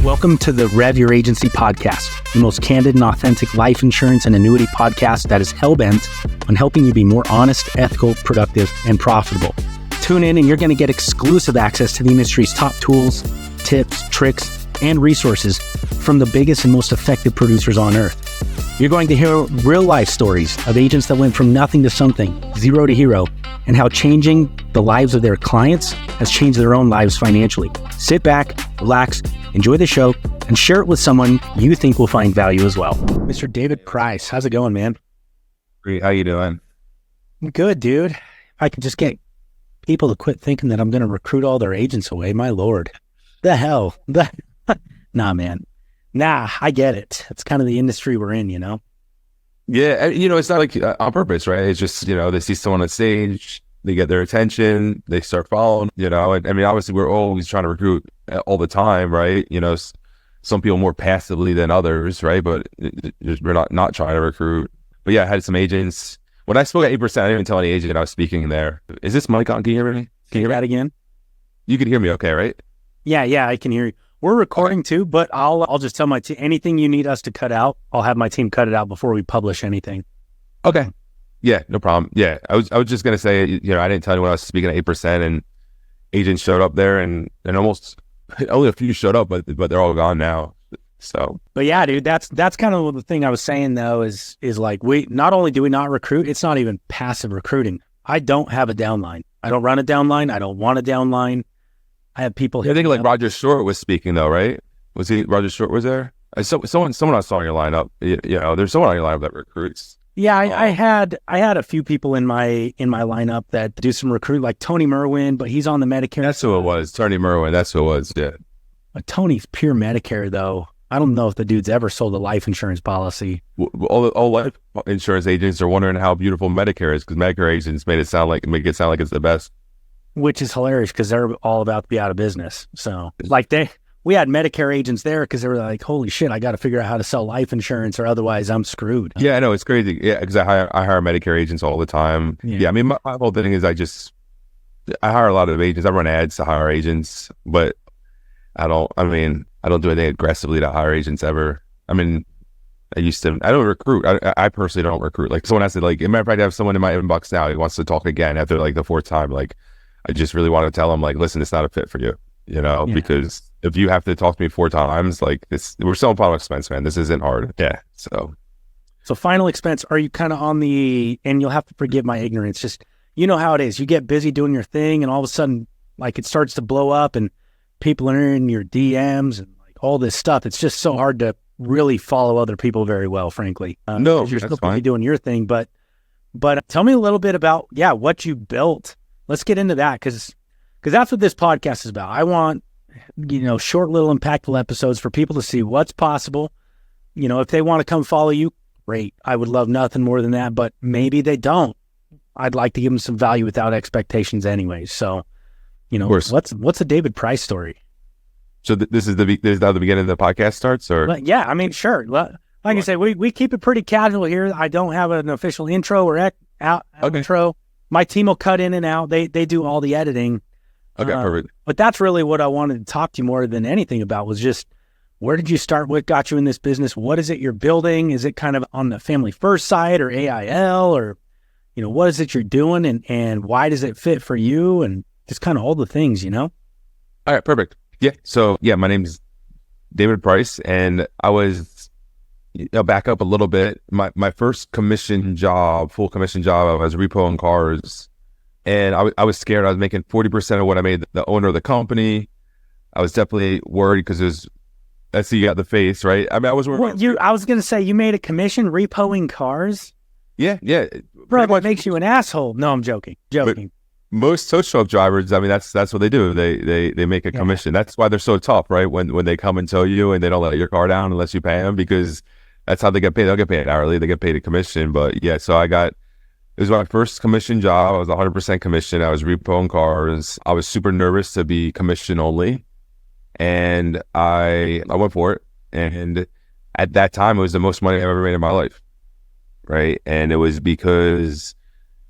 Welcome to the Rev Your Agency podcast, the most candid and authentic life insurance and annuity podcast that is hell-bent on helping you be more honest, ethical, productive, and profitable. Tune in and you're going to get exclusive access to the industry's top tools, tips, tricks, and resources from the biggest and most effective producers on earth. You're going to hear real-life stories of agents that went from nothing to something, zero to hero, and how changing the lives of their clients has changed their own lives financially. Sit back, relax, enjoy the show, and share it with someone you think will find value as well. Mr. David Price, how's it going, man? Great. How you doing? I'm good, dude. If I could just get people to quit thinking that I'm going to recruit all their agents away, my Lord. The hell? Nah, man. Nah, I get it. It's kind of the industry we're in, you know? Yeah, it's not like on purpose, right? It's just, they see someone on stage, they get their attention, they start following, and I mean, obviously we're always trying to recruit all the time, right? Some people more passively than others, right? But we're not trying to recruit. But yeah, I had some agents. When I spoke at 8%, I didn't even tell any agent I was speaking there. Is this mic on? Can you hear me? Can you hear that again? You can hear me okay, right? Yeah, I can hear you. We're recording too, but I'll just tell my team, anything you need us to cut out, I'll have my team cut it out before we publish anything. Okay. Yeah, no problem. Yeah, I was just going to say, I didn't tell anyone I was speaking at 8%, and agents showed up there, and almost only a few showed up, but they're all gone now. So, but yeah, dude, that's kind of the thing I was saying though, is like, we not only do we not recruit, it's not even passive recruiting. I don't have a downline. I don't run a downline. I don't want a downline. I have people. I think like Roger Short was speaking though, right? Was he? Roger Short was there. Someone I saw in your lineup. There's someone on your lineup that recruits. Yeah, I had a few people in my lineup that do some recruit, like Tony Merwin, but he's on the Medicare. That's who it was. Tony Merwin. That's who it was. Yeah. Tony's pure Medicare though. I don't know if the dude's ever sold a life insurance policy. All life insurance agents are wondering how beautiful Medicare is, because Medicare agents make it sound like it's the best. Which is hilarious because they're all about to be out of business. So like we had Medicare agents there because they were like, holy shit, I got to figure out how to sell life insurance or otherwise I'm screwed. Yeah, I know, it's crazy. Yeah, because I hire Medicare agents all the time. Yeah, I mean, my whole thing is I hire a lot of agents. I run ads to hire agents, but I don't do anything aggressively to hire agents ever. I mean, I don't recruit. I personally don't recruit. Like someone has to, like, as a matter of fact, I have someone in my inbox now who wants to talk again after like the fourth time. Like, I just really want to tell them, like, listen, it's not a fit for you, because if you have to talk to me 4 times, like we're selling final expense, man. This isn't hard. Yeah. So final expense, are you kind of on and you'll have to forgive my ignorance, just, how it is. You get busy doing your thing and all of a sudden, like, it starts to blow up and people are in your DMs and like all this stuff. It's just so hard to really follow other people very well, frankly. No, you're that's still fine. doing your thing, but tell me a little bit about, what you built. Let's get into that because that's what this podcast is about. I want, short little impactful episodes for people to see what's possible. If they want to come follow you, great. I would love nothing more than that, but maybe they don't. I'd like to give them some value without expectations anyways. So, what's a David Price story? So this is how the beginning of the podcast starts, or? But yeah, I mean, sure. Like I say, we keep it pretty casual here. I don't have an official intro or outro. My team will cut in and out. They do all the editing. Okay, perfect. But that's really what I wanted to talk to you more than anything about, was just, where did you start? What got you in this business? What is it you're building? Is it kind of on the family first side or AIL, or, what is it you're doing and why does it fit for you? And just kind of all the things, All right, perfect. Yeah. So yeah, my name is David Price, and I was, I'll back up a little bit. My first full commission job, I was repoing cars, and I was scared. I was making 40% of what I made the owner of the company. I was definitely worried because that's you got the face, right? I mean, I was worried. I was going to say, you made a commission repoing cars? Yeah. Bro, what makes you an asshole? No, I'm joking. But most tow truck drivers, I mean, that's what they do. They make a commission. That's why they're so tough, right? When they come and tow you and they don't let your car down unless you pay them, because that's how they get paid. They'll get paid hourly. They get paid a commission. But yeah, so it was my first commission job. I was 100% commission. I was repoing cars. I was super nervous to be commission only. And I went for it. And at that time, it was the most money I've ever made in my life. Right. And it was because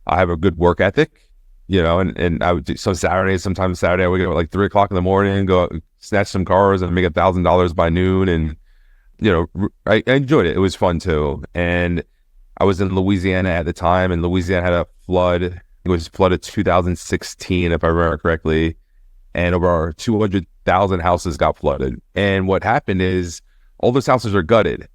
I have a good work ethic. and I would do some Saturdays, sometimes Saturday I would get up at like 3 o'clock in the morning, go snatch some cars and make $1,000 by noon. And, I enjoyed it. It was fun too. And I was in Louisiana at the time, and Louisiana had a flood. It was flooded 2016, if I remember correctly. And over 200,000 houses got flooded. And what happened is all those houses are gutted.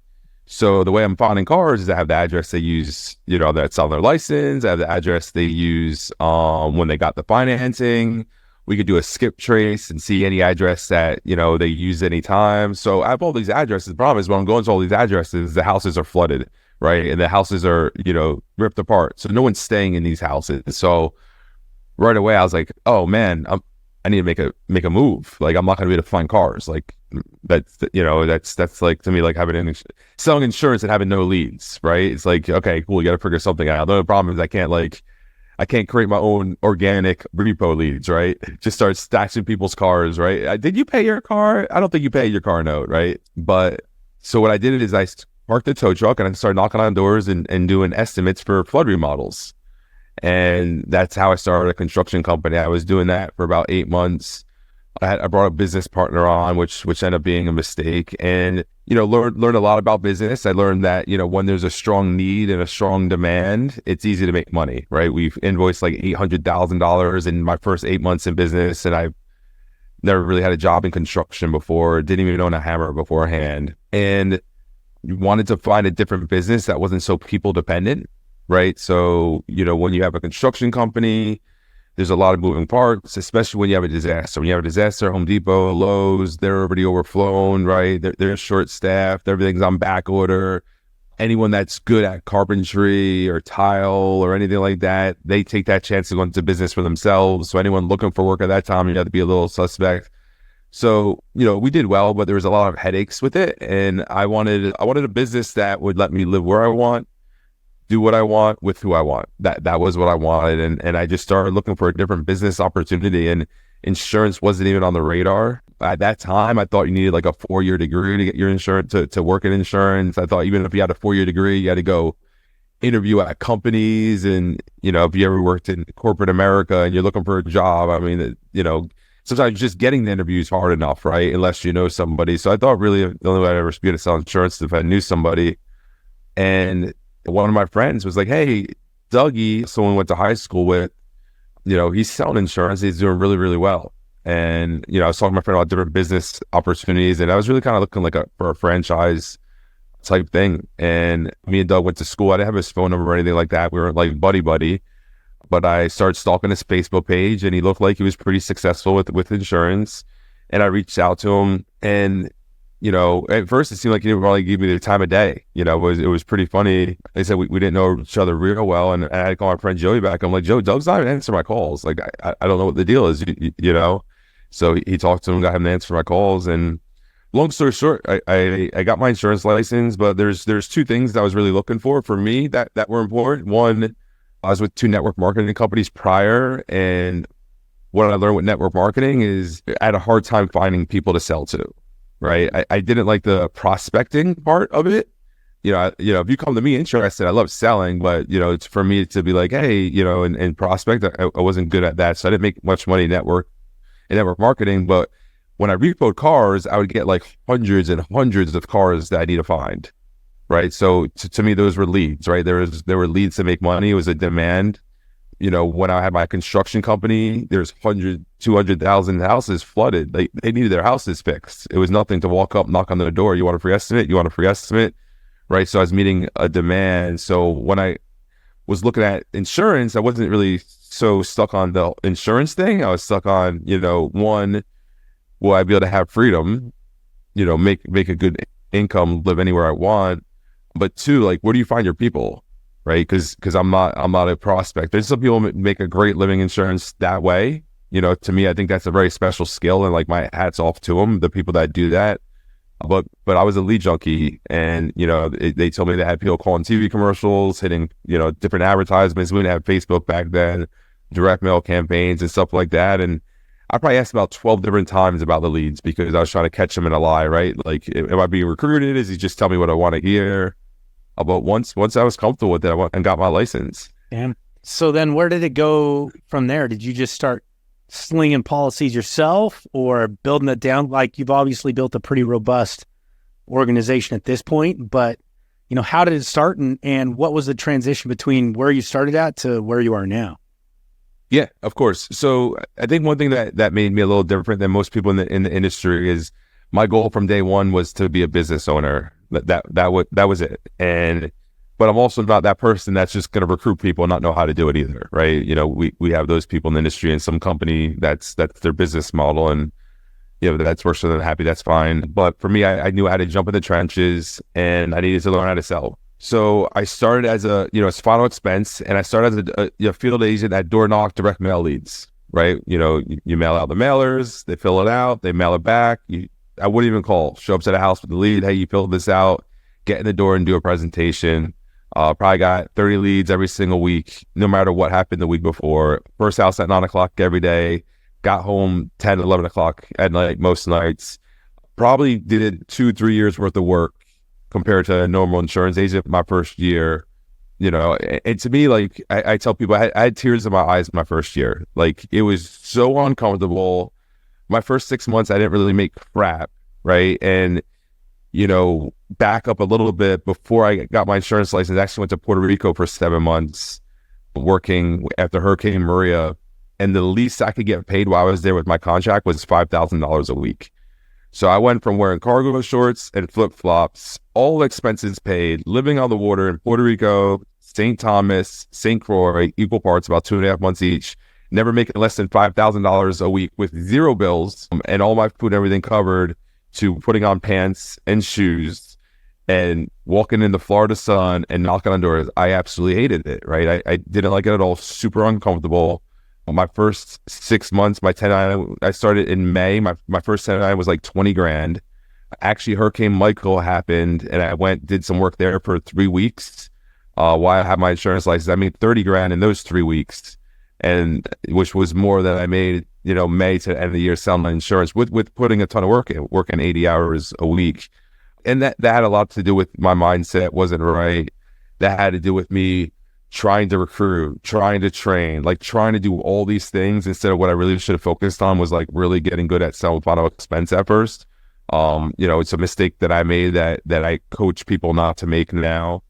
So the way I'm finding cars is I have the address they use, that's on their license. I have the address they use when they got the financing. We could do a skip trace and see any address that, they use anytime. So I have all these addresses. The problem is when I'm going to all these addresses, the houses are flooded, right? And the houses are, ripped apart. So no one's staying in these houses. So right away I was like, oh man, I need to make a move. Like, I'm not going to be able to find cars. Like, that's like, to me, like selling insurance and having no leads, right? It's like, okay, cool. You got to figure something out. The only problem is I can't create my own organic repo leads, right? Just start stashing people's cars, right? Did you pay your car? I don't think you paid your car note, right? But so what I did is I parked the tow truck and I started knocking on doors and doing estimates for flood remodels. And that's how I started a construction company. I was doing that for about 8 months. I brought a business partner on, which ended up being a mistake, and learned a lot about business. I learned that when there's a strong need and a strong demand, it's easy to make money, right? We've invoiced like $800,000 in my first 8 months in business, and I've never really had a job in construction before. Didn't even own a hammer beforehand, and wanted to find a different business that wasn't so people dependent. Right. So, when you have a construction company, there's a lot of moving parts, especially when you have a disaster. When you have a disaster, Home Depot, Lowe's, they're already overflown, right? They're short staffed. Everything's on back order. Anyone that's good at carpentry or tile or anything like that, they take that chance to go into business for themselves. So anyone looking for work at that time, you have to be a little suspect. So, we did well, but there was a lot of headaches with it. And I wanted a business that would let me live where I want, do what I want with who I want. That was what I wanted. And I just started looking for a different business opportunity, and insurance wasn't even on the radar. At that time, I thought you needed like a 4-year degree to get your insurance, to work in insurance. I thought even if you had a 4-year degree, you had to go interview at companies. And, if you ever worked in corporate America and you're looking for a job, I mean, sometimes just getting the interview is hard enough, right? Unless you know somebody. So I thought really the only way I'd ever be able to sell insurance is if I knew somebody. And one of my friends was like, hey, Dougie, someone went to high school with, he's selling insurance. He's doing really, really well. And, I was talking to my friend about different business opportunities, and I was really kind of looking for a franchise type thing. And me and Doug went to school. I didn't have his phone number or anything like that. We were like buddy, but I started stalking his Facebook page, and he looked like he was pretty successful with insurance. And I reached out to him, and at first it seemed like he didn't really give me the time of day. It was pretty funny. They said we didn't know each other real well, and I had to call my friend Joey back. I'm like, Joe, Doug's not even answering my calls. Like, I don't know what the deal is, So he talked to him, got him to answer my calls, and long story short, I got my insurance license. But there's 2 things that I was really looking for me that were important. One, I was with 2 network marketing companies prior, and what I learned with network marketing is I had a hard time finding people to sell to. Right. I didn't like the prospecting part of it. If you come to me interested, I love selling, but, it's for me to be like, hey, and prospect, I wasn't good at that. So I didn't make much money in network marketing. But when I repoed cars, I would get like hundreds and hundreds of cars that I need to find. Right. So to me, those were leads, right? There were leads to make money. It was a demand. When I had my construction company, there's 200,000 houses flooded. They needed their houses fixed. It was nothing to walk up, knock on their door. You want a free estimate? You want a free estimate? Right. So I was meeting a demand. So when I was looking at insurance, I wasn't really so stuck on the insurance thing. I was stuck on, one, will I be able to have freedom, make a good income, live anywhere I want? But 2, like, where do you find your people? Right. Cause I'm not a prospect. There's some people make a great living insurance that way. To me, I think that's a very special skill, and like my hat's off to them, the people that do that. But I was a lead junkie, and, they told me they had people calling TV commercials, hitting, different advertisements. We didn't have Facebook back then, direct mail campaigns and stuff like that. And I probably asked about 12 different times about the leads because I was trying to catch them in a lie, right? Like, am I being recruited? Is he just tell me what I want to hear? But once I was comfortable with it, I went and got my license. Damn. So then where did it go from there? Did you just start slinging policies yourself or building it down? Like, you've obviously built a pretty robust organization at this point, but how did it start, and what was the transition between where you started at to where you are now? Yeah, of course. So I think one thing that made me a little different than most people in the industry is my goal from day one was to be a business owner. That was it. But I'm also not that person that's just going to recruit people and not know how to do it either, right? We have those people in the industry, and some company that's their business model, and that's works for them happy. That's fine. But for me, I knew how to jump in the trenches, and I needed to learn how to sell. So I started as as final expense, and I started as a field agent that door knock direct mail leads, right? You mail out the mailers, they fill it out, they mail it back. I wouldn't even call, show up to the house with the lead. Hey, you filled this out, get in the door and do a presentation. Probably got 30 leads every single week, no matter what happened the week before. First house at 9 o'clock every day, got home 10, 11 o'clock at night, most nights. Probably did 2-3 years worth of work compared to a normal insurance agent my first year. And to me, like I tell people, I had tears in my eyes my first year. Like, it was so uncomfortable. My first 6 months, I didn't really make crap, right? And back up a little bit, before I got my insurance license, I actually went to Puerto Rico for 7 months working after Hurricane Maria. And the least I could get paid while I was there with my contract was $5,000 a week. So I went from wearing cargo shorts and flip-flops, all expenses paid, living on the water in Puerto Rico, St. Thomas, St. Croix, equal parts, about 2.5 months each, never making less than $5,000 a week with zero bills and all my food and everything covered, to putting on pants and shoes and walking in the Florida sun and knocking on doors. I absolutely hated it, right? I didn't like it at all. Super uncomfortable. My first 6 months, my 1099, I started in May. My first 1099 was like 20 grand. Actually, Hurricane Michael happened, and I did some work there for 3 weeks while I had my insurance license. I made 30 grand in those 3 weeks, and which was more than I made, May to end of the year selling my insurance with putting a ton of work in, working 80 hours a week. And that had a lot to do with my mindset wasn't right. That had to do with me trying to recruit, trying to train, like trying to do all these things instead of what I really should have focused on was like really getting good at selling final expense at first. It's a mistake that I made that I coach people not to make now.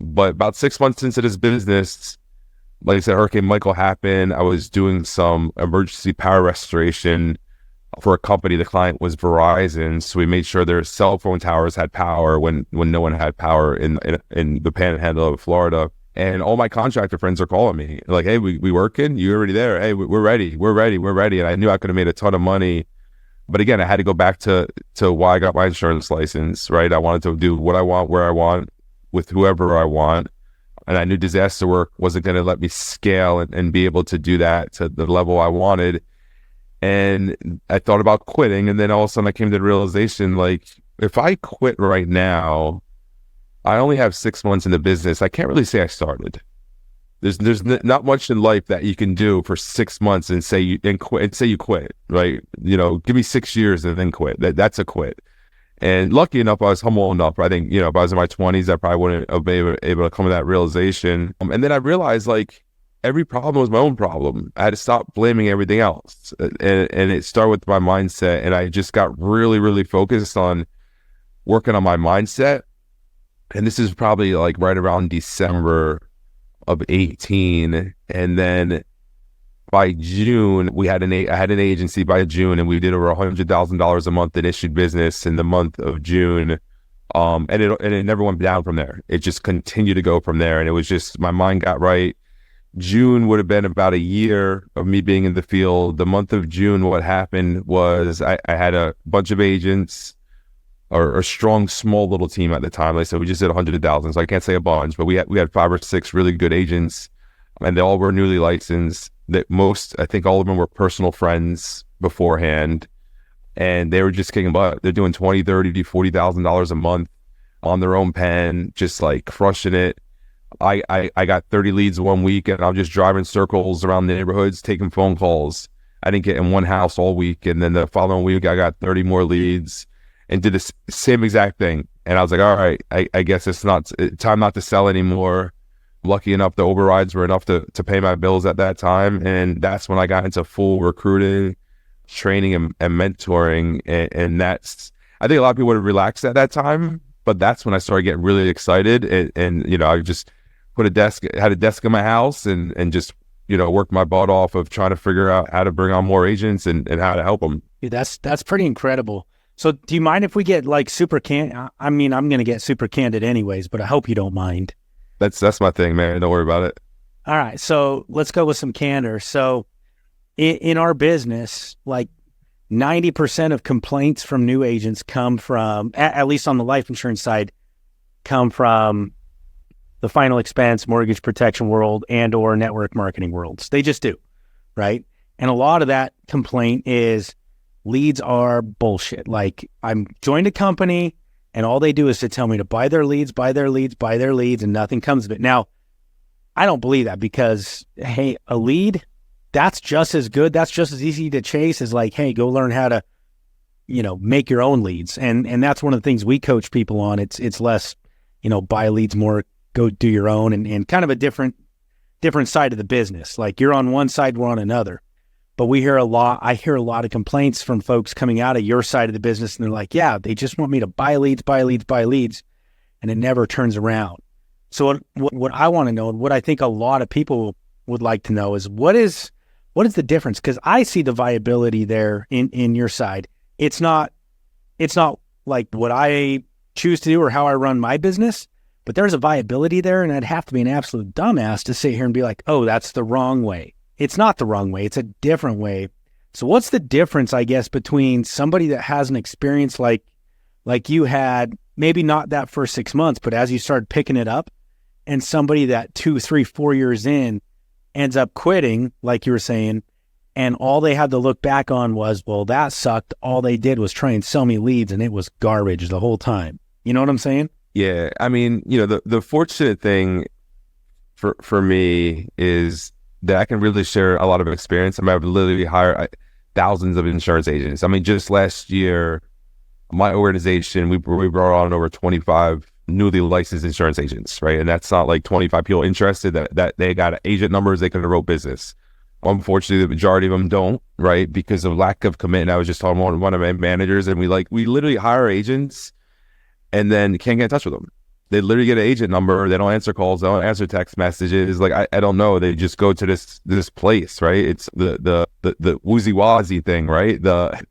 But about 6 months into this business, like I said, Hurricane Michael happened. I was doing some emergency power restoration for a company. The client was Verizon, so we made sure their cell phone towers had power when no one had power in the panhandle of Florida. And all my contractor friends are calling me like, "Hey, we working? You already there? Hey, we're ready. And I knew I could have made a ton of money, but again, I had to go back to why I got my insurance license. Right? I wanted to do what I want, where I want, with whoever I want. And I knew disaster work wasn't going to let me scale and be able to do that to the level I wanted. And I thought about quitting. And then all of a sudden I came to the realization, like, if I quit right now, I only have 6 months in the business. I can't really say I started. There's not much in life that you can do for 6 months and say you quit, right? Give me 6 years and then quit. That's a quit. And lucky enough, I was humble enough. I think, if I was in my 20s, I probably wouldn't have been able to come to that realization. And then I realized, like, every problem was my own problem. I had to stop blaming everything else. And it started with my mindset. And I just got really, really focused on working on my mindset. And this is probably like right around December of 18. And then by June, I had an agency by June, and we did over $100,000 a month in issued business in the month of June. And it never went down from there. It just continued to go from there. And it was just, my mind got right. June would have been about a year of me being in the field. The month of June, what happened was I had a bunch of agents, or a strong, small little team at the time. Like I said, we just did 100,000. So I can't say a bunch, but we had 5 or 6 really good agents, and they all were newly licensed. I think all of them were personal friends beforehand, and they were just kicking butt. They're doing $20,000, $30,000, $40,000 a month on their own pen, just like crushing it. I got 30 leads one week, and I'm just driving circles around the neighborhoods, taking phone calls. I didn't get in one house all week, and then the following week I got 30 more leads and did the same exact thing. And I was like, all right, I guess it's time not to sell anymore. lucky enough, the overrides were enough to pay my bills at that time. And that's when I got into full recruiting, training, and mentoring. And that's, I think a lot of people would have relaxed at that time, but that's when I started getting really excited. And I just had a desk in my house and just, worked my butt off of trying to figure out how to bring on more agents and how to help them. Yeah, that's pretty incredible. So do you mind if we get like super I mean, I'm going to get super candid anyways, but I hope you don't mind. That's my thing, man. Don't worry about it. All right. So let's go with some candor. So in our business, like 90% of complaints from new agents come from, at least on the life insurance side, come from the final expense, mortgage protection world, and or network marketing worlds. They just do, right? And a lot of that complaint is leads are bullshit. Like, I'm joined a company and all they do is to tell me to buy their leads, and nothing comes of it. Now, I don't believe that because, hey, a lead, that's just as good. That's just as easy to chase as like, hey, go learn how to, make your own leads. And that's one of the things we coach people on. It's less, buy leads, more go do your own, and kind of a different side of the business. Like, you're on one side, we're on another. But I hear a lot of complaints from folks coming out of your side of the business, and they're like, yeah, they just want me to buy leads, and it never turns around. So what I want to know, and what I think a lot of people would like to know, is what is the difference? Because I see the viability there in your side. It's not like what I choose to do or how I run my business, but there's a viability there, and I'd have to be an absolute dumbass to sit here and be like, oh, that's the wrong way. It's not the wrong way. It's a different way. So what's the difference, I guess, between somebody that has an experience like you had, maybe not that first 6 months, but as you started picking it up, and somebody that 2, 3, 4 years in ends up quitting, like you were saying, and all they had to look back on was, well, that sucked. All they did was try and sell me leads, and it was garbage the whole time. You know what I'm saying? Yeah. I mean, the fortunate thing for me is that I can really share a lot of experience. I mean, I've literally hired thousands of insurance agents. I mean, just last year, my organization, we brought on over 25 newly licensed insurance agents, right? And that's not like 25 people interested that they got agent numbers, they could have wrote business. Unfortunately, the majority of them don't, right? Because of lack of commitment. I was just talking to one of my managers, and we literally hire agents and then can't get in touch with them. They literally get an agent number. They don't answer calls. They don't answer text messages. Like, I don't know. They just go to this place, right? It's the woozy wazy thing, right?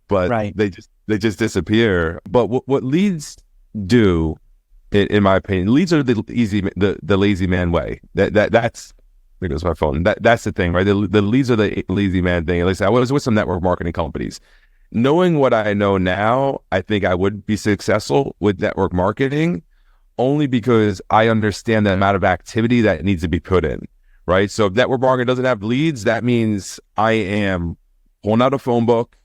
Right. They just disappear. But what leads do, in my opinion, leads are the lazy man way. That's, there goes my phone. That's the thing, right? The leads are the lazy man thing. At least I was with some network marketing companies. Knowing what I know now, I think I would be successful with network marketing, only because I understand the amount of activity that needs to be put in, right? So if network marketing doesn't have leads, that means I am pulling out a phone book,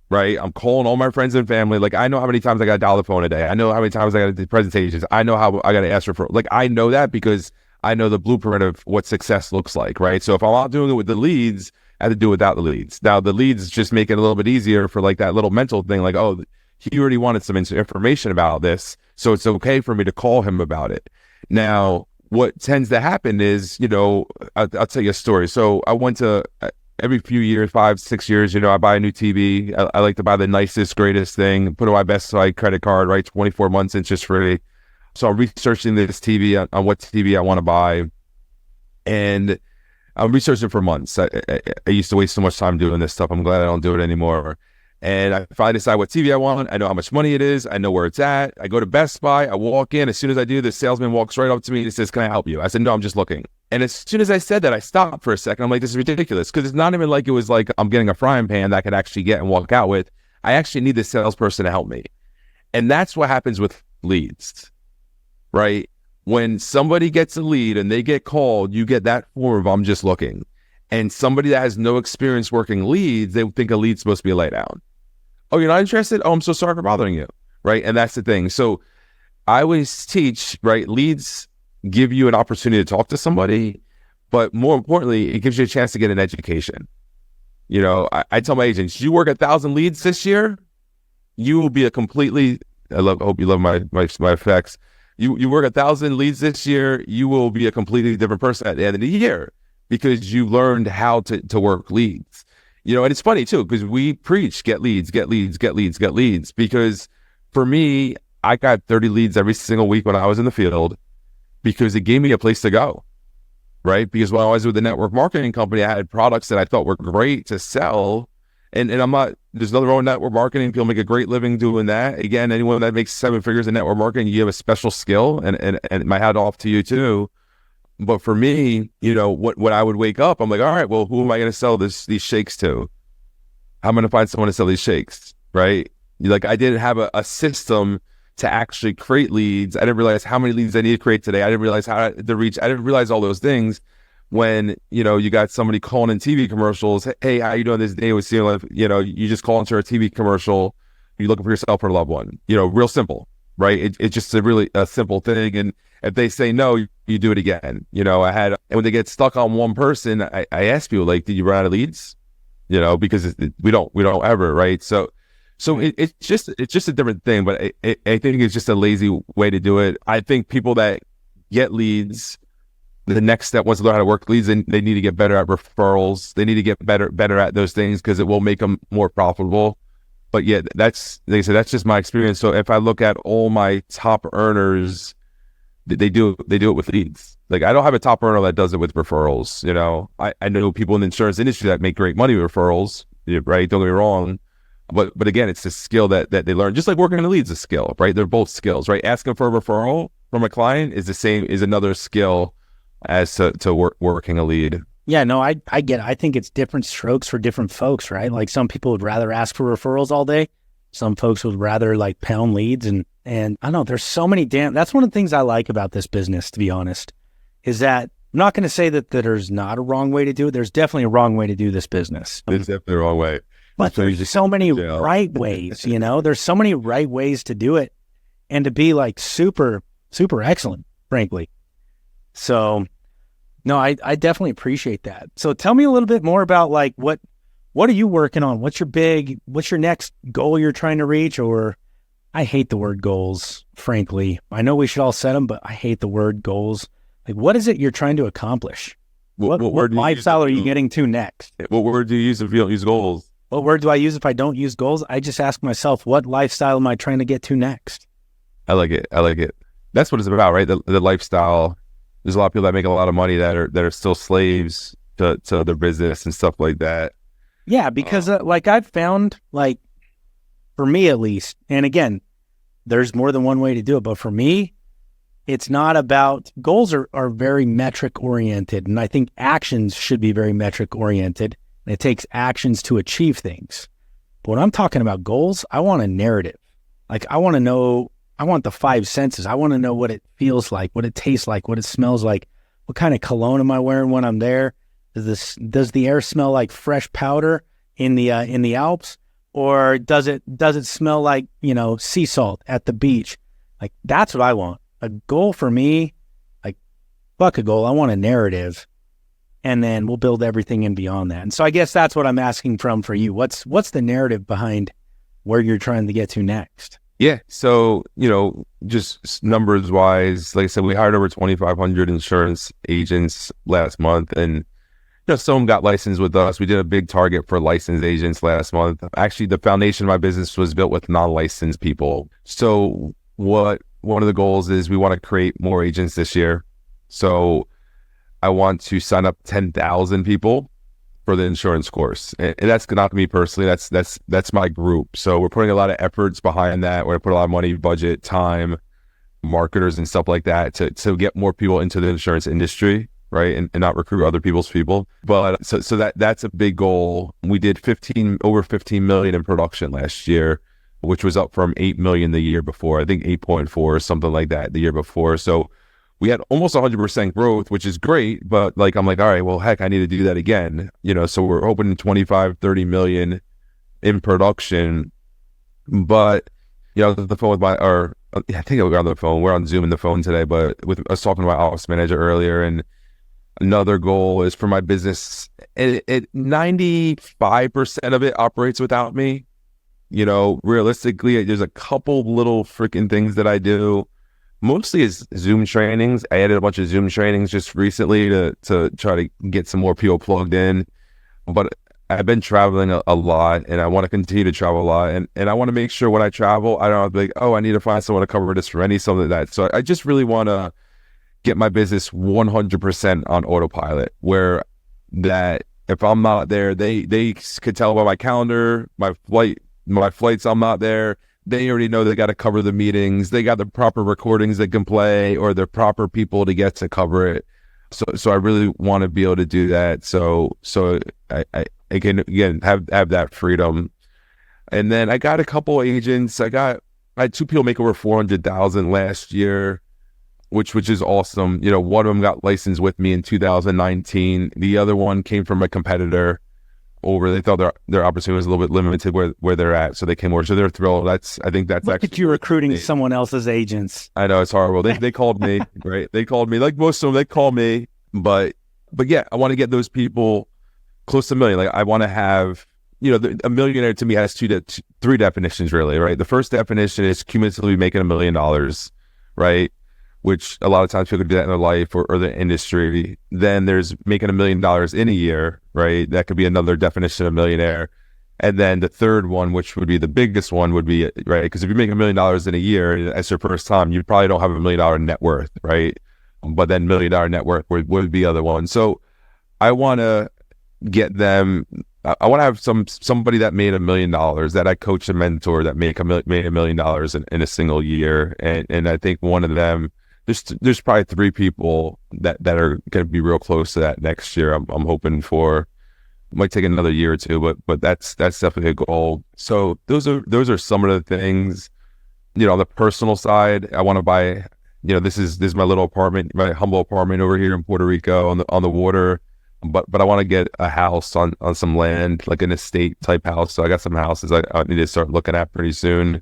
right? I'm calling all my friends and family. Like, I know how many times I got to dial the phone a day. I know how many times I got to do presentations. I know how I got to ask for, like, I know that because I know the blueprint of what success looks like, right? So if I'm not doing it with the leads, I have to do it without the leads. Now, the leads just make it a little bit easier for like that little mental thing, like, oh, he already wanted some information about this, so it's okay for me to call him about it. Now, what tends to happen is, I'll tell you a story. So I went to, every few years, 5, 6 years, I buy a new TV. I like to buy the nicest, greatest thing, put on my best side credit card, right? 24 months interest free. So I'm researching this TV on what TV I want to buy. And I'm researching for months. I used to waste so much time doing this stuff. I'm glad I don't do it anymore. And I finally decide what TV I want. I know how much money it is. I know where it's at. I go to Best Buy. I walk in. As soon as I do, the salesman walks right up to me and says, "Can I help you?" I said, "No, I'm just looking." And as soon as I said that, I stopped for a second. I'm like, this is ridiculous, because it's not even like it was like I'm getting a frying pan that I could actually get and walk out with. I actually need the salesperson to help me. And that's what happens with leads, right? When somebody gets a lead and they get called, you get that form of "I'm just looking." And somebody that has no experience working leads, they think a lead's supposed to be a lay down. "Oh, you're not interested? Oh, I'm so sorry for bothering you." Right? And that's the thing. So I always teach, right? Leads give you an opportunity to talk to somebody, but more importantly, it gives you a chance to get an education. I tell my agents, you work 1,000 leads this year, you will be a completely, hope you love my effects. You work 1,000 leads this year, you will be a completely different person at the end of the year because you learned how to work leads. And it's funny too, because we preach, get leads, get leads, get leads, get leads. Because for me, I got 30 leads every single week when I was in the field because it gave me a place to go, right? Because when I was with the network marketing company, I had products that I thought were great to sell. And I'm not, there's nothing wrong with network marketing. People make a great living doing that. Again, anyone that makes 7 figures in network marketing, you have a special skill, and my hat off to you too. But for me, when I would wake up, I'm like, all right, well, who am I going to sell these shakes to? I'm going to find someone to sell these shakes, right? Like, I didn't have a system to actually create leads. I didn't realize how many leads I need to create today. I didn't realize how to reach. I didn't realize all those things. When, you got somebody calling in TV commercials, hey, how you doing this day with seeing life? You just call into a TV commercial, you're looking for yourself or a loved one, real simple, right? It's just a simple thing. And if they say no, you do it again. And when they get stuck on one person, I ask people, like, did you run out of leads? Because we don't ever, right? So it's just a different thing, but I think it's just a lazy way to do it. I think people that get leads, the next step, once they learn how to work leads, they need to get better at referrals. They need to get better at those things because it will make them more profitable. But yeah, that's just my experience. So if I look at all my top earners, they do it with leads. Like, I don't have a top earner that does it with referrals. I know people in the insurance industry that make great money with referrals, right? Don't get me wrong. But again, it's a skill that they learn. Just like working in the leads is a skill, right? They're both skills, right? Asking for a referral from a client is another skill as to working a lead. Yeah, no, I get it. I think it's different strokes for different folks, right? Like, some people would rather ask for referrals all day. Some folks would rather like pound leads, and I don't know, there's so many that's one of the things I like about this business, to be honest, is that I'm not going to say that there's not a wrong way to do it. There's definitely a wrong way to do this business. There's definitely a wrong way. But there's so many right ways, there's so many right ways to do it and to be like super, super excellent, frankly. So no, I definitely appreciate that. So tell me a little bit more about like, what are you working on? What's your next goal you're trying to reach? Or, I hate the word goals, frankly. I know we should all set them, but I hate the word goals. Like, what is it you're trying to accomplish? What lifestyle are you getting to next? What word do you use if you don't use goals? What word do I use if I don't use goals? I just ask myself, what lifestyle am I trying to get to next? I like it. That's what it's about, right? The lifestyle. There's a lot of people that make a lot of money that are still slaves to their business and stuff like that. Yeah, because like I've found, like, for me at least, and again, there's more than one way to do it, but for me, it's not about, goals are very metric oriented, and I think actions should be very metric oriented. It takes actions to achieve things. But when I'm talking about goals, I want a narrative. Like, I want to know, I want the 5 senses. I want to know what it feels like, what it tastes like, what it smells like, what kind of cologne am I wearing when I'm there? Does the air smell like fresh powder in the Alps, or does it smell like, sea salt at the beach? Like, that's what I want. A goal for me, like, fuck a goal. I want a narrative, and then we'll build everything in beyond that. And so I guess that's what I'm asking for you. What's the narrative behind where you're trying to get to next? Yeah. So, just numbers wise, like I said, we hired over 2,500 insurance agents last month, and some of them got licensed with us. We did a big target for licensed agents last month. Actually, the foundation of my business was built with non-licensed people. So one of the goals is we want to create more agents this year. So I want to sign up 10,000 people for the insurance course. And that's not me personally. That's my group. So we're putting a lot of efforts behind that. We're going to put a lot of money, budget, time, marketers and stuff like that to get more people into the insurance industry. Right. And not recruit other people's people. But so that's a big goal. We did over 15 million in production last year, which was up from 8 million the year before. I think 8.4 or something like that the year before. So we had almost 100% growth, which is great. But like, I'm like, all right, well, heck, I need to do that again. So we're hoping 25, 30 million in production. But, the phone with I think we're on the phone. We're on Zoom and the phone today, but I was talking to my office manager earlier, and another goal is for my business. 95% of it operates without me. Realistically, there's a couple little freaking things that I do, mostly is Zoom trainings. I added a bunch of Zoom trainings just recently to try to get some more people plugged in. But I've been traveling a lot, and I want to continue to travel a lot. And I want to make sure when I travel, I don't have to be like, oh, I need to find someone to cover this for something like that. So I just really want to get my business 100% on autopilot, where that if I'm not there, they could tell by my calendar, my flights, I'm not there. They already know they got to cover the meetings. They got the proper recordings they can play, or the proper people to get to cover it. So I really want to be able to do that. So I can again have that freedom. And then I got a couple agents. I had 2 people make over 400,000 last year, which is awesome. One of them got licensed with me in 2019. The other one came from a competitor over. They thought their opportunity was a little bit limited where they're at, so they came over. So they're thrilled. I think that's Look actually at you recruiting someone else's agents. I know it's horrible. They called me, right? They called me, like most of them. They call me, but yeah, I want to get those people close to $1 million. Like I want to have, a millionaire to me has 3 definitions really, right? The first definition is cumulatively making $1 million, right? Which a lot of times people do that in their life or their industry. Then there's making $1 million in a year, right? That could be another definition of millionaire. And then the third one, which would be the biggest one, would be, right? Because if you make $1 million in a year, as your first time, you probably don't have $1 million net worth, right? But then $1 million net worth would be the other one. So I want to get them. I want to have somebody that made $1 million that I coach and mentor that made $1 million in a single year. And I think one of them, there's probably 3 people that are going to be real close to that next year. I'm hoping for. It might take another year or 2, but that's definitely a goal. So those are some of the things. On the personal side, I want to buy. This is my little apartment, my humble apartment over here in Puerto Rico on the water. But I want to get a house on some land, like an estate type house. So I got some houses I need to start looking at pretty soon,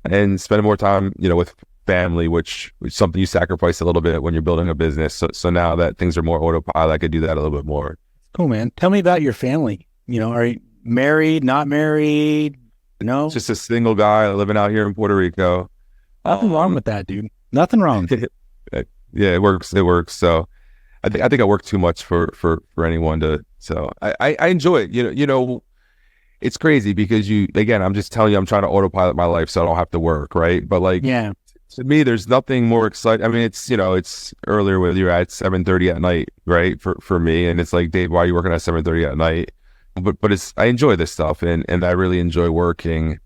and spend more time, with family, which is something you sacrifice a little bit when you're building a business. So now that things are more autopilot, I could do that a little bit more. Cool, man. Tell me about your family. Are you married, not married? No? Just a single guy living out here in Puerto Rico. Nothing wrong with that, dude. Nothing wrong. Yeah, it works. So I think I work too much for anyone to, so I enjoy it. It's crazy because I'm just telling you, I'm trying to autopilot my life so I don't have to work. Right. But yeah. To me, there's nothing more exciting. I mean, it's earlier when you're at 7:30 at night, right? For me, and it's like, Dave, why are you working at 7:30 at night? But I enjoy this stuff, and I really enjoy working.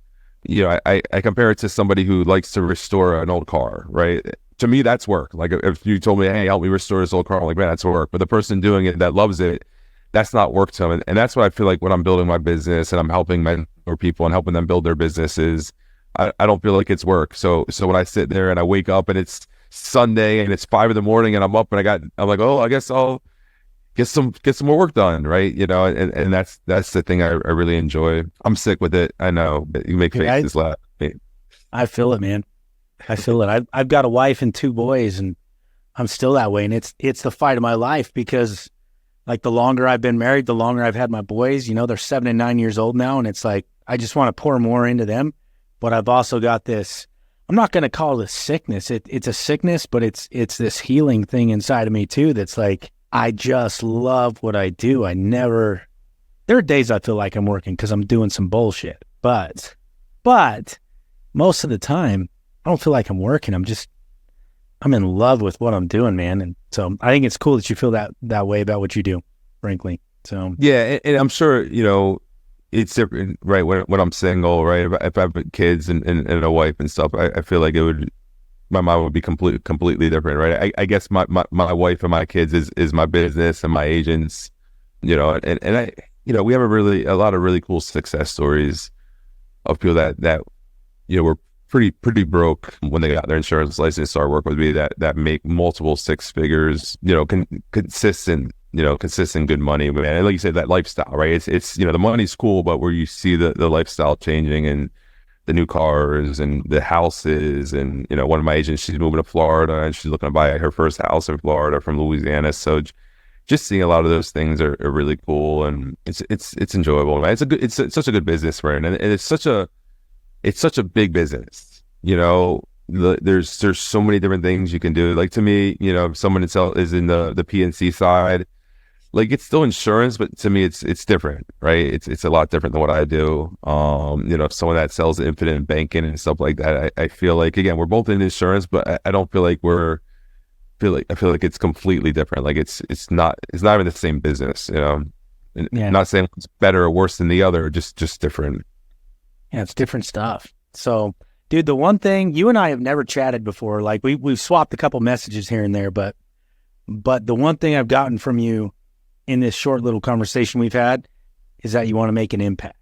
I compare it to somebody who likes to restore an old car, right? To me, that's work. Like if you told me, hey, help me restore this old car, I'm like, man, that's work. But the person doing it that loves it, that's not work to them. And that's what I feel like when I'm building my business and I'm helping mentor people and helping them build their businesses. I don't feel like it's work. So when I sit there and I wake up and it's Sunday and it's 5 a.m. and I'm up and I'm like, oh, I guess I'll get some more work done, right? And that's the thing I really enjoy. I'm sick with it. I know, but you make faces laugh. I feel it, man. I feel it. I've got a wife and 2 boys, and I'm still that way. And it's the fight of my life because, like, the longer I've been married, the longer I've had my boys. They're 7 and 9 years old now, and it's like I just want to pour more into them. But I've also got this, I'm not going to call it a sickness. It's a sickness, but it's this healing thing inside of me too that's like, I just love what I do. There are days I feel like I'm working because I'm doing some bullshit. But most of the time, I don't feel like I'm working. I'm in love with what I'm doing, man. And so I think it's cool that you feel that way about what you do, frankly. So yeah, and I'm sure, it's different, right? When I'm single, right? If I have kids and a wife and stuff, I feel like my mind would be completely different, right? I guess my wife and my kids is my business and my agents, and I, we have a lot of really cool success stories of people that were pretty broke when they got their insurance license, started working with me that make multiple 6 figures, consistent good money, man. And like you said, that lifestyle, right? It's the money's cool, but where you see the lifestyle changing and the new cars and the houses, and one of my agents, she's moving to Florida and she's looking to buy her first house in Florida from Louisiana. So just seeing a lot of those things are really cool, and it's enjoyable, man. It's such a good business, right? And it's such a big business, there's so many different things you can do. Like to me, you know, if someone is in the P&C side, like it's still insurance, but to me it's different, right? It's a lot different than what I do. You know, if someone that sells infinite banking and stuff like that, I feel like, again, we're both in insurance, but I don't feel like I feel like it's completely different. Like it's not even the same business, you know. And not saying it's better or worse than the other, just different. Yeah, it's different stuff. So, dude, the one thing, you and I have never chatted before, like we've swapped a couple messages here and there, but the one thing I've gotten from you in this short little conversation we've had is that you want to make an impact.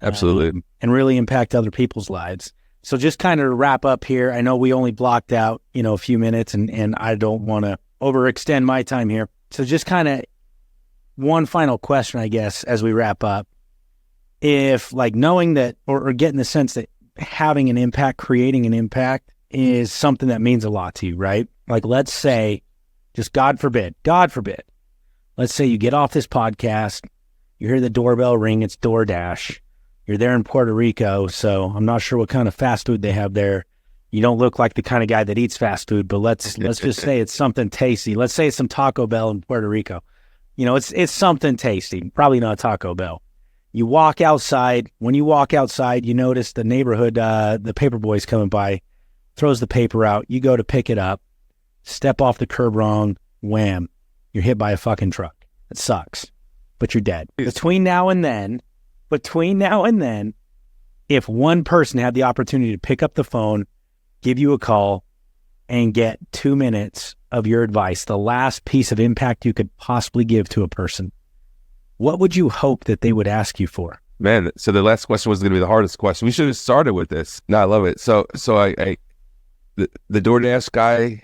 Absolutely. And really impact other people's lives. So just kind of to wrap up here, I know we only blocked out, you know, a few minutes and I don't want to overextend my time here. So just kind of one final question, I guess, as we wrap up. If like knowing that or getting the sense that having an impact, creating an impact is something that means a lot to you, right? Like let's say, just God forbid, let's say you get off this podcast, you hear the doorbell ring, it's DoorDash. You're there in Puerto Rico, so I'm not sure what kind of fast food they have there. You don't look like the kind of guy that eats fast food, but let's just say it's something tasty. Let's say it's some Taco Bell in Puerto Rico. You know, it's something tasty, probably not Taco Bell. You walk outside. When you walk outside, you notice the neighborhood, the paper boy's coming by, throws the paper out. You go to pick it up, step off the curb wrong, wham, you're hit by a fucking truck. It sucks, but you're dead. Between now and then, if one person had the opportunity to pick up the phone, give you a call, and get 2 minutes of your advice, the last piece of impact you could possibly give to a person, what would you hope that they would ask you for? Man, so the last question was going to be the hardest question. We should have started with this. No, I love it. So the DoorDash guy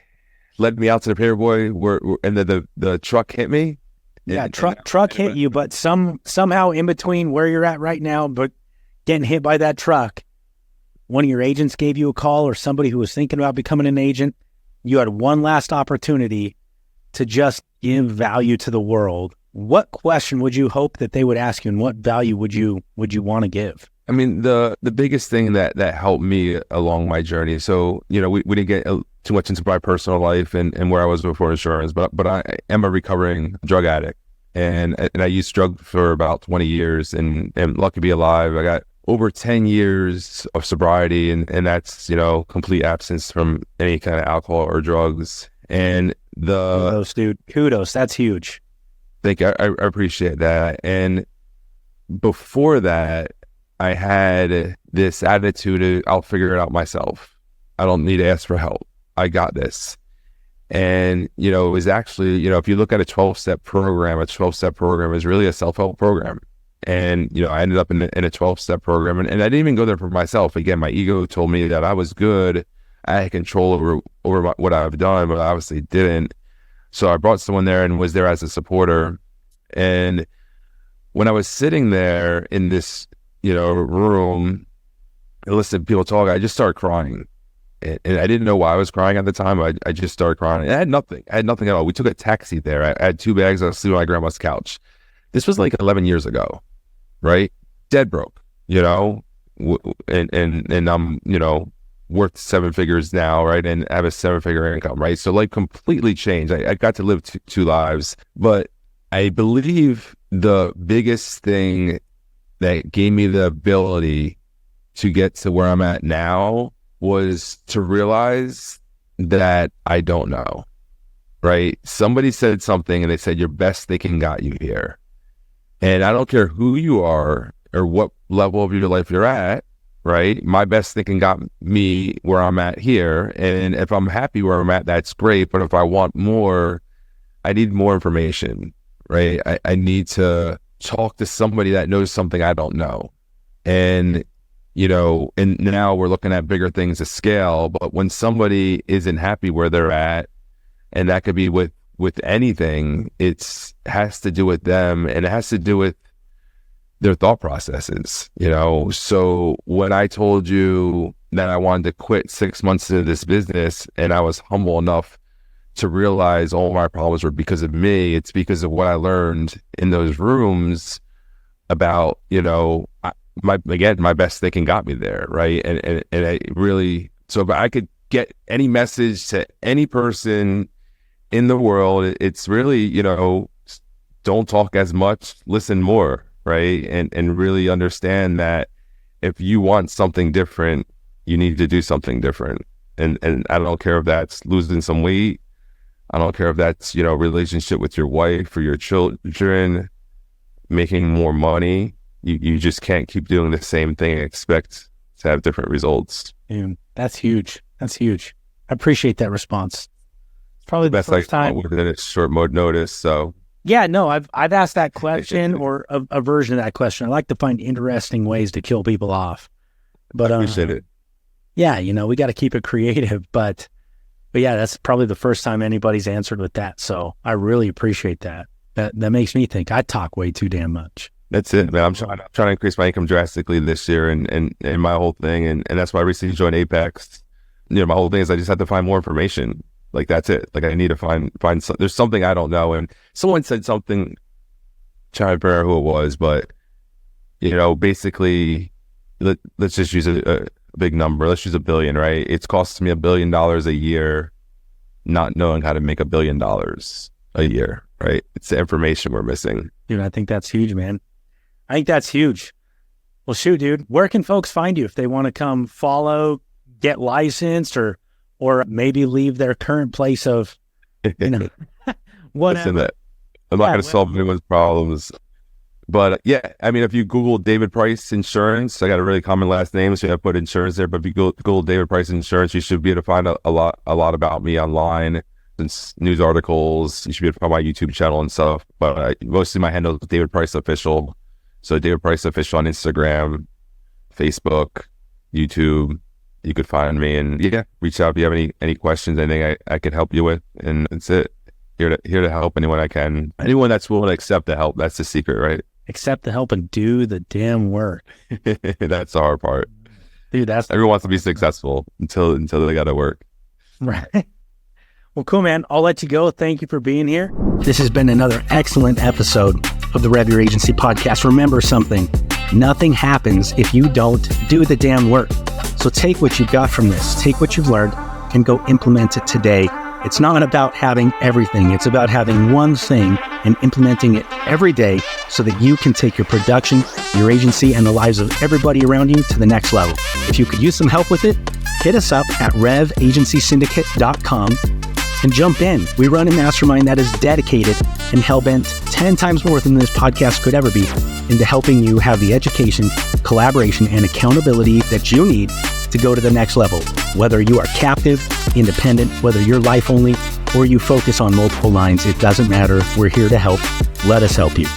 led me out to the paperboy, and the truck hit me. Yeah, truck hit you, but somehow in between where you're at right now, but getting hit by that truck, one of your agents gave you a call, or somebody who was thinking about becoming an agent. You had one last opportunity to just give value to the world. What question would you hope that they would ask you, and what value would you want to give? I mean, the biggest thing that helped me along my journey. So, you know, we didn't get too much into my personal life and where I was before insurance, but I am a recovering drug addict, and I used drugs for about 20 years, and lucky to be alive. I got over 10 years of sobriety, and that's, you know, complete absence from any kind of alcohol or drugs. And kudos, dude. Kudos. That's huge. Thank you. I appreciate that. And before that, I had this attitude of, I'll figure it out myself. I don't need to ask for help. I got this. And, you know, it was actually, you know, if you look at a 12-step program is really a self-help program. And, you know, I ended up in a 12-step program, and I didn't even go there for myself. Again, my ego told me that I was good. I had control over what I've done, but I obviously didn't. So I brought someone there and was there as a supporter. And when I was sitting there in this, you know, room, and listening to people talk, I just started crying. And I didn't know why I was crying at the time. I just started crying. And I had nothing at all. We took a taxi there. I had 2 bags. I was sleeping on my grandma's couch. This was like 11 years ago, right? Dead broke, you know, and I'm, you know, worth 7 figures now, right? And have a 7-figure income, right? So like completely changed. I got to live two lives. But I believe the biggest thing that gave me the ability to get to where I'm at now was to realize that I don't know, right? Somebody said something and they said, your best thinking got you here. And I don't care who you are or what level of your life you're at, right? My best thinking got me where I'm at here. And if I'm happy where I'm at, that's great. But if I want more, I need more information, right? I need to talk to somebody that knows something I don't know. And, you know, and now we're looking at bigger things to scale. But when somebody isn't happy where they're at, and that could be with anything, it has to do with them, and it has to do with their thought processes, you know? So when I told you that I wanted to quit 6 months into this business, and I was humble enough to realize all my problems were because of me, it's because of what I learned in those rooms about, you know, my best thinking got me there, right? And I really So if I could get any message to any person in the world, it's really, you know, don't talk as much, listen more, right? And really understand that if you want something different, you need to do something different. And I don't care if that's losing some weight. I don't care if that's, you know, relationship with your wife or your children, making more money. You just can't keep doing the same thing and expect to have different results. Dude, that's huge. That's huge. I appreciate that response. It's probably the first time within a short mode notice. So yeah, no, I've asked that question or a version of that question. I like to find interesting ways to kill people off. But I appreciate it. Yeah, you know, we got to keep it creative. But yeah, that's probably the first time anybody's answered with that. So I really appreciate that. That makes me think I talk way too damn much. That's it, man. I'm trying to increase my income drastically this year, and my whole thing, and that's why I recently joined Apex. You know, my whole thing is I just have to find more information. Like that's it. Like I need to find there's something I don't know. And someone said something, trying to remember who it was, but you know, basically, let's just use a big number. Let's use $1 billion, right? It's costing me $1 billion a year, not knowing how to make $1 billion a year, right? It's the information we're missing. Dude, I think that's huge, man. I think that's huge. Well, shoot, dude, where can folks find you if they want to come follow, get licensed, or maybe leave their current place of, you know, whatever. Listen, I'm not going to solve anyone's problems. But yeah, I mean, if you Google David Price Insurance, I got a really common last name, so I put insurance there. But if you Google David Price Insurance, you should be able to find a lot about me online. Since news articles, you should be able to find my YouTube channel and stuff. But mostly my handle is David Price Official. So David Price Official on Instagram, Facebook, YouTube. You could find me, and yeah, reach out if you have any questions, anything I could help you with, and that's it. Here to help anyone I can. Anyone that's willing to accept the help. That's the secret, right? Accept the help and do the damn work. That's the hard part. Dude, everyone wants to be successful until they got to work. Right. Well, cool, man. I'll let you go. Thank you for being here. This has been another excellent episode of the Rev Your Agency podcast. Remember something. Nothing happens if you don't do the damn work. So take what you've got from this, take what you've learned, and go implement it today. It's not about having everything. It's about having one thing and implementing it every day so that you can take your production, your agency, and the lives of everybody around you to the next level. If you could use some help with it, hit us up at revagencysyndicate.com and jump in. We run a mastermind that is dedicated and hell-bent 10 times more than this podcast could ever be into helping you have the education, collaboration, and accountability that you need to go to the next level. Whether you are captive, independent, whether you're life only, or you focus on multiple lines, it doesn't matter. We're here to help. Let us help you.